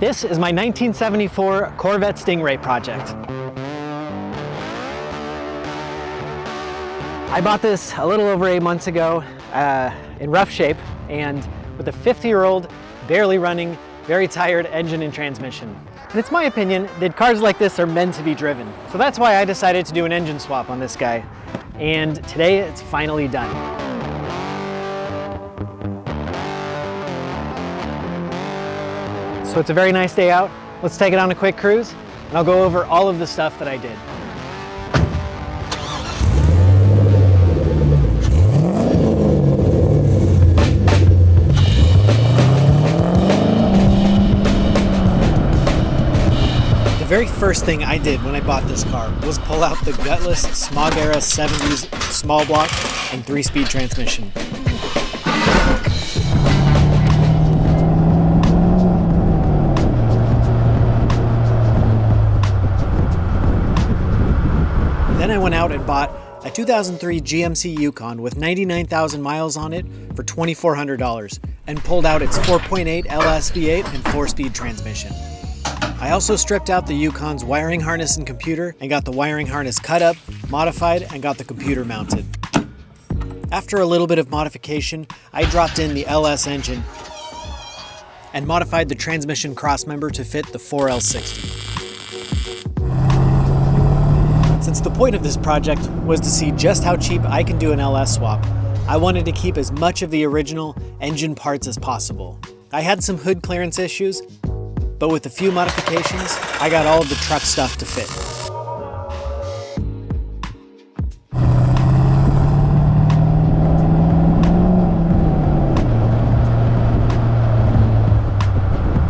This is my 1974 Corvette Stingray project. I bought this a little over 8 months ago in rough shape and with a 50-year-old, barely running, very tired engine and transmission. And it's my opinion that cars like this are meant to be driven. So that's why I decided to do an engine swap on this guy. And today it's finally done. So it's a very nice day out. Let's take it on a quick cruise and I'll go over all of the stuff that I did. The very first thing I did when I bought this car was pull out the gutless smog era 70s small block and 3-speed transmission. Then I went out and bought a 2003 GMC Yukon with 99,000 miles on it for $2,400 and pulled out its 4.8 LS V8 and 4-speed transmission. I also stripped out the Yukon's wiring harness and computer and got the wiring harness cut up, modified, and got the computer mounted. After a little bit of modification, I dropped in the LS engine and modified the transmission crossmember to fit the 4L60. Since the point of this project was to see just how cheap I can do an LS swap, I wanted to keep as much of the original engine parts as possible. I had some hood clearance issues, but with a few modifications, I got all of the truck stuff to fit.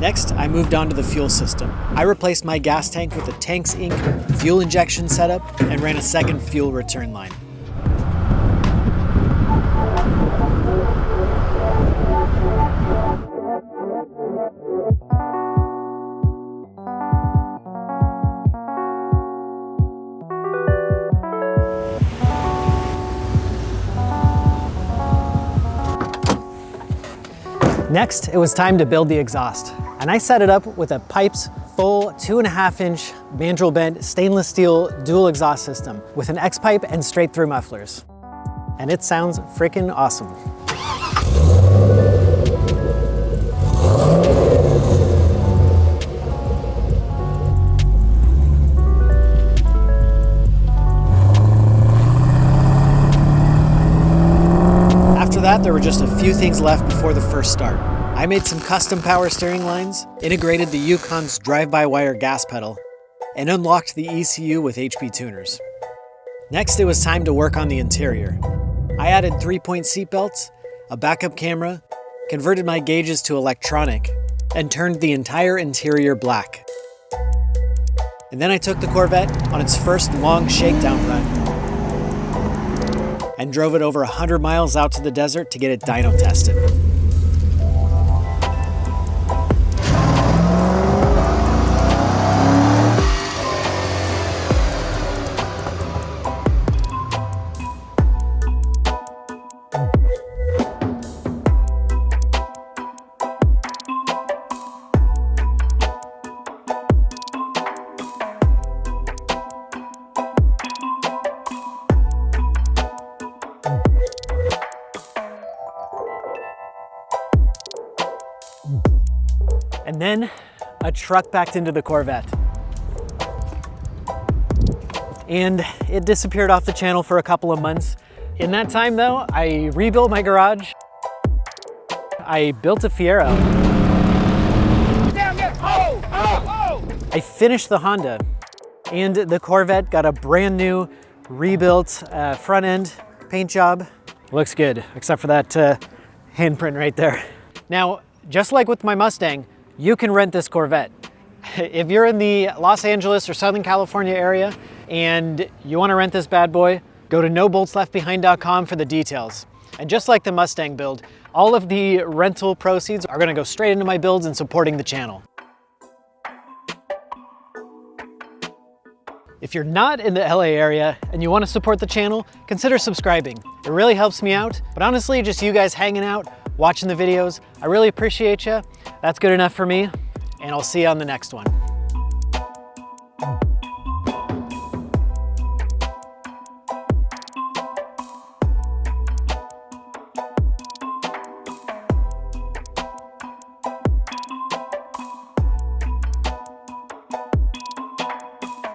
Next, I moved on to the fuel system. I replaced my gas tank with a Tanks Inc. fuel injection setup and ran a second fuel return line. Next, it was time to build the exhaust. And I set it up with a Pipes full 2.5-inch mandrel bent stainless steel dual exhaust system with an X-pipe and straight through mufflers. And it sounds freaking awesome. After that, there were just a few things left before the first start. I made some custom power steering lines, integrated the Yukon's drive-by-wire gas pedal, and unlocked the ECU with HP tuners. Next, it was time to work on the interior. I added 3-point seat belts, a backup camera, converted my gauges to electronic, and turned the entire interior black. And then I took the Corvette on its first long shakedown run and drove it over 100 miles out to the desert to get it dyno tested. And then a truck backed into the Corvette. And it disappeared off the channel for a couple of months. In that time though, I rebuilt my garage. I built a Fiero. I finished the Honda. And the Corvette got a brand new rebuilt front end paint job. Looks good, except for that handprint right there. Now, just like with my Mustang, you can rent this Corvette. If you're in the Los Angeles or Southern California area and you want to rent this bad boy, go to noboltsleftbehind.com for the details. And just like the Mustang build, all of the rental proceeds are going to go straight into my builds and supporting the channel. If you're not in the LA area and you want to support the channel, consider subscribing. It really helps me out, but honestly, just you guys hanging out, watching the videos, I really appreciate you. That's good enough for me. and I'll see you on the next one.